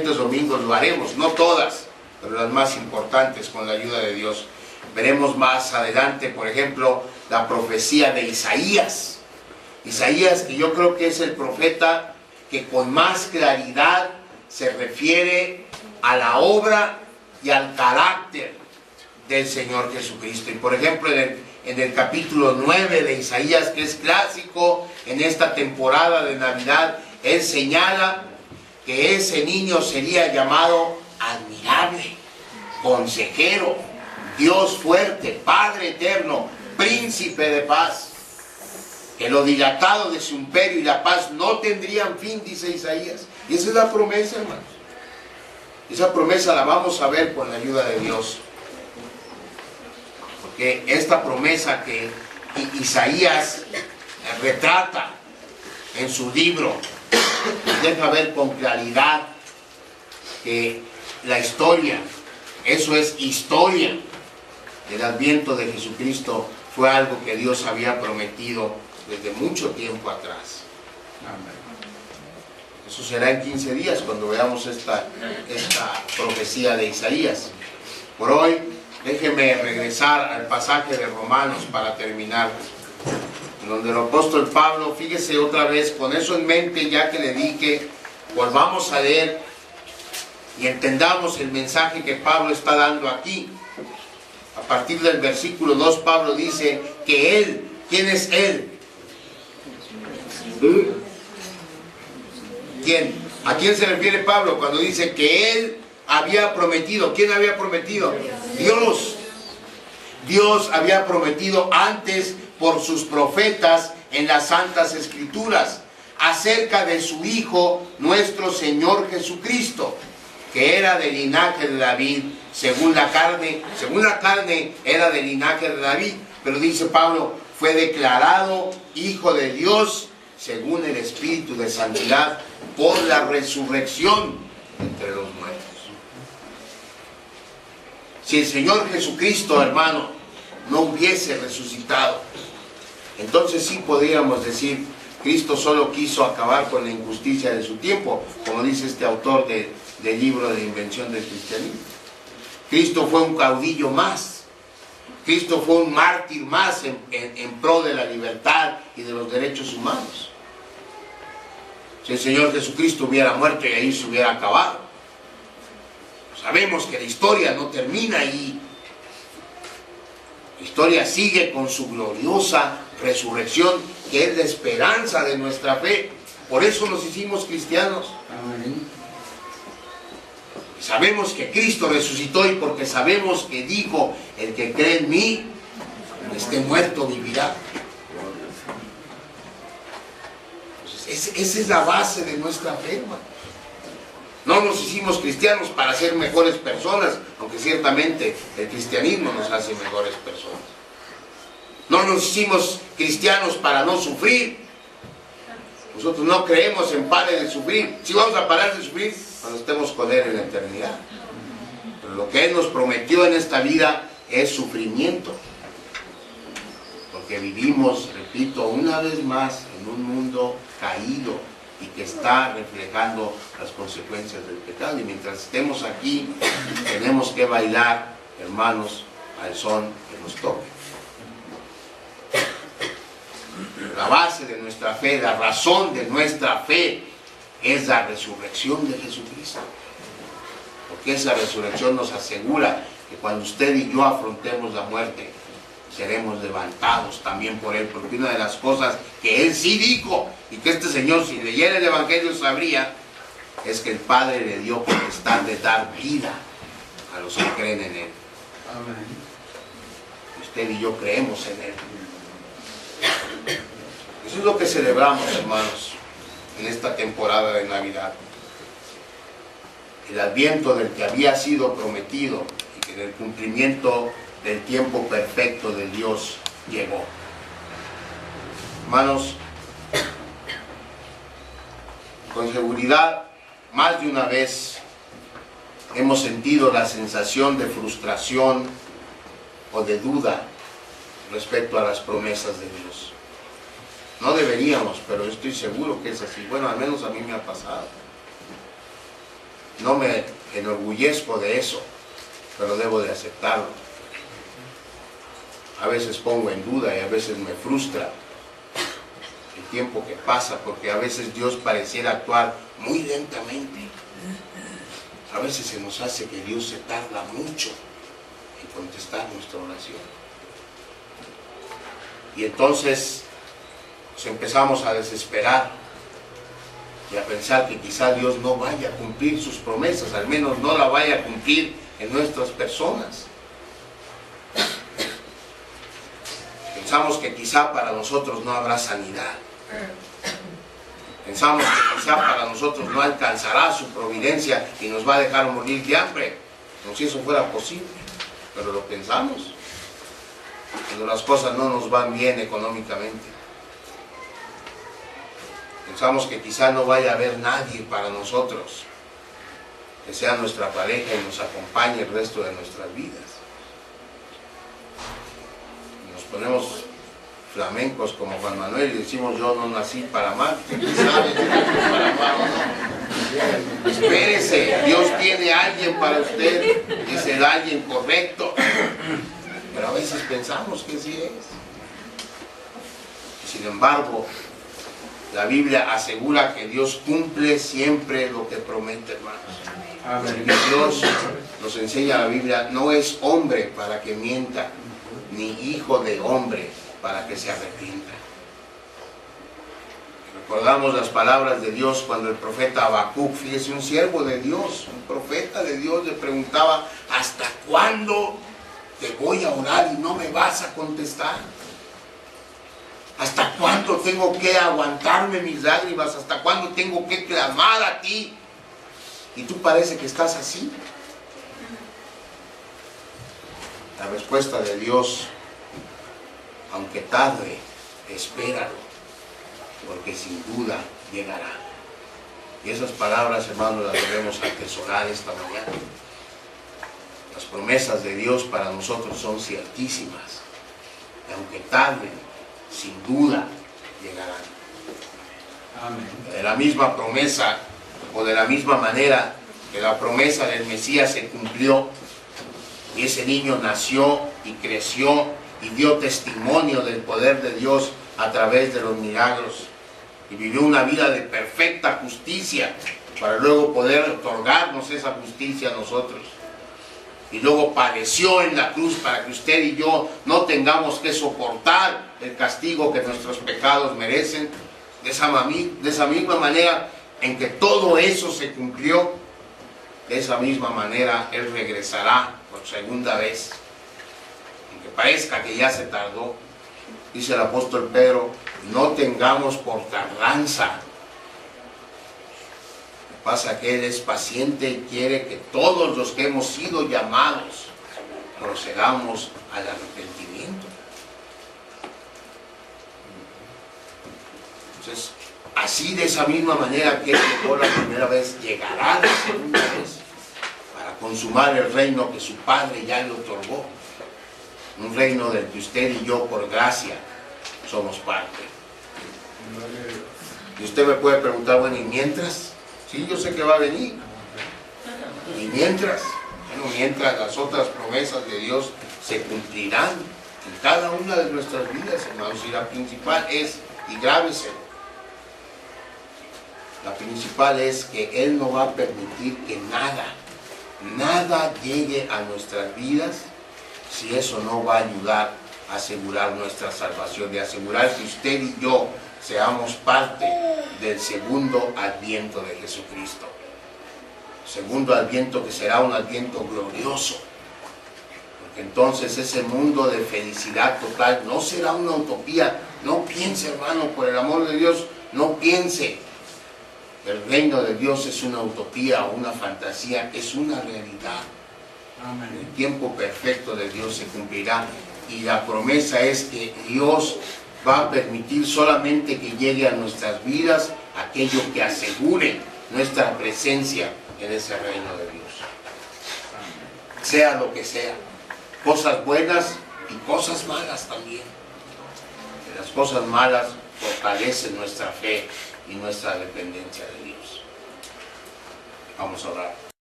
Estos domingos lo haremos, no todas, pero las más importantes con la ayuda de Dios. Veremos más adelante, por ejemplo, la profecía de Isaías. Isaías, que yo creo que es el profeta que con más claridad se refiere a la obra y al carácter del Señor Jesucristo. Y por ejemplo, en el capítulo 9 de Isaías, que es clásico en esta temporada de Navidad, él señala que ese niño sería llamado admirable, consejero, Dios fuerte, Padre eterno, príncipe de paz. Que lo dilatado de su imperio y la paz no tendrían fin, dice Isaías. Y esa es la promesa, hermanos. Esa promesa la vamos a ver con la ayuda de Dios. Porque esta promesa que Isaías retrata en su libro, deja ver con claridad que la historia, eso es historia, del adviento de Jesucristo fue algo que Dios había prometido desde mucho tiempo atrás. Eso será en 15 días cuando veamos esta profecía de Isaías. Por hoy, déjeme regresar al pasaje de Romanos para terminar, donde el apóstol Pablo, fíjese otra vez, con eso en mente, ya que le dije, volvamos a leer y entendamos el mensaje que Pablo está dando aquí. A partir del versículo 2, Pablo dice que él, ¿quién es él? ¿Quién? ¿A quién se refiere Pablo cuando dice que él había prometido? ¿Quién había prometido? Dios. Dios había prometido antes por sus profetas en las Santas Escrituras acerca de su Hijo, nuestro Señor Jesucristo, que era del linaje de David, según la carne era del linaje de David, pero dice Pablo, fue declarado Hijo de Dios según el Espíritu de Santidad por la resurrección entre los muertos. Si el Señor Jesucristo, hermano, no hubiese resucitado, entonces sí podríamos decir, Cristo solo quiso acabar con la injusticia de su tiempo, como dice este autor del libro de Invención del Cristianismo. Cristo fue un caudillo más, Cristo fue un mártir más en pro de la libertad y de los derechos humanos. Si el Señor Jesucristo hubiera muerto y ahí se hubiera acabado. Sabemos que la historia no termina ahí. La historia sigue con su gloriosa resurrección, que es la esperanza de nuestra fe. Por eso nos hicimos cristianos. Amén. Sabemos que Cristo resucitó y porque sabemos que dijo, el que cree en mí, esté muerto, vivirá. Entonces, esa es la base de nuestra fe, hermano. No nos hicimos cristianos para ser mejores personas, aunque ciertamente el cristianismo nos hace mejores personas. No nos hicimos cristianos para no sufrir. Nosotros no creemos en parar de sufrir. Si vamos a parar de sufrir, cuando estemos con Él en la eternidad. Pero lo que Él nos prometió en esta vida es sufrimiento. Porque vivimos, repito, una vez más en un mundo caído y que está reflejando las consecuencias del pecado. Y mientras estemos aquí, tenemos que bailar, hermanos, al son que nos toque. La base de nuestra fe, la razón de nuestra fe es la resurrección de Jesucristo. Porque esa resurrección nos asegura que cuando usted y yo afrontemos la muerte, seremos levantados también por Él. Porque una de las cosas que Él sí dijo, y que este Señor, si leyera el Evangelio sabría, es que el Padre le dio potestad de dar vida a los que creen en Él. Amén. Usted y yo creemos en Él. Eso es lo que celebramos, hermanos, en esta temporada de Navidad. El adviento del que había sido prometido y que en el cumplimiento del tiempo perfecto de Dios llegó. Hermanos, con seguridad, más de una vez hemos sentido la sensación de frustración o de duda respecto a las promesas de Dios. No deberíamos, pero estoy seguro que es así. Bueno, al menos a mí me ha pasado. no me enorgullezco de eso, pero debo de aceptarlo. A veces pongo en duda y a veces me frustra el tiempo que pasa, porque a veces Dios pareciera actuar muy lentamente. A veces se nos hace que Dios se tarda mucho en contestar nuestra oración. Y entonces nos empezamos a desesperar y a pensar que quizá Dios no vaya a cumplir sus promesas, al menos no la vaya a cumplir en nuestras personas. Pensamos que quizá para nosotros no habrá sanidad. Pensamos que quizá para nosotros no alcanzará su providencia y nos va a dejar morir de hambre, como si eso fuera posible. Pero lo pensamos cuando las cosas no nos van bien económicamente. Pensamos que quizá no vaya a haber nadie para nosotros que sea nuestra pareja y nos acompañe el resto de nuestras vidas. Nos ponemos flamencos como Juan Manuel y decimos: yo no nací para amar. ¿Quién sabe si nací para amar o no? Espérese, Dios tiene a alguien para usted, es el alguien correcto. Pero a veces pensamos que sí es. Sin embargo, la Biblia asegura que Dios cumple siempre lo que promete, hermanos. Amén. Dios, nos enseña la Biblia, no es hombre para que mienta, ni hijo de hombre para que se arrepienta. Recordamos las palabras de Dios cuando el profeta Habacuc, fíjese, un siervo de Dios, un profeta de Dios, le preguntaba: ¿hasta cuándo te voy a orar y no me vas a contestar? ¿Hasta cuándo tengo que aguantarme mis lágrimas? ¿Hasta cuándo tengo que clamar a ti? ¿Y tú parece que estás así? La respuesta de Dios: aunque tarde, espéralo, porque sin duda llegará. Y esas palabras, hermanos, las debemos atesorar esta mañana. Las promesas de Dios para nosotros son ciertísimas. Y aunque tarden, sin duda llegarán. Amén. De la misma promesa, o de la misma manera que la promesa del Mesías se cumplió, y ese niño nació y creció y dio testimonio del poder de Dios a través de los milagros, y vivió una vida de perfecta justicia para luego poder otorgarnos esa justicia a nosotros. Y luego padeció en la cruz para que usted y yo no tengamos que soportar el castigo que nuestros pecados merecen. De esa misma manera en que todo eso se cumplió, de esa misma manera Él regresará por segunda vez. Aunque parezca que ya se tardó, dice el apóstol Pedro: no tengamos por tardanza. Pasa que Él es paciente y quiere que todos los que hemos sido llamados procedamos al arrepentimiento. Entonces, así, de esa misma manera que Él llegó la primera vez, llegará la segunda vez para consumar el reino que su Padre ya le otorgó. Un reino del que usted y yo, por gracia, somos parte. Y usted me puede preguntar: bueno, ¿y mientras? Sí, yo sé que va a venir. Y mientras, bueno, mientras las otras promesas de Dios se cumplirán en cada una de nuestras vidas, hermanos. Y la principal es, y grábeselo, la principal es que Él no va a permitir que nada llegue a nuestras vidas si eso no va a ayudar a asegurar nuestra salvación, de asegurar que usted y yo seamos parte del segundo adviento de Jesucristo. Segundo adviento que será un adviento glorioso, porque entonces ese mundo de felicidad total no será una utopía. No piense, hermano, por el amor de Dios, no piense. El reino de Dios es una utopía o una fantasía, es una realidad. Amén. El tiempo perfecto de Dios se cumplirá, y la promesa es que Dios va a permitir solamente que llegue a nuestras vidas aquello que asegure nuestra presencia en ese reino de Dios. Sea lo que sea, cosas buenas y cosas malas también. Que las cosas malas fortalecen nuestra fe y nuestra dependencia de Dios. Vamos a orar.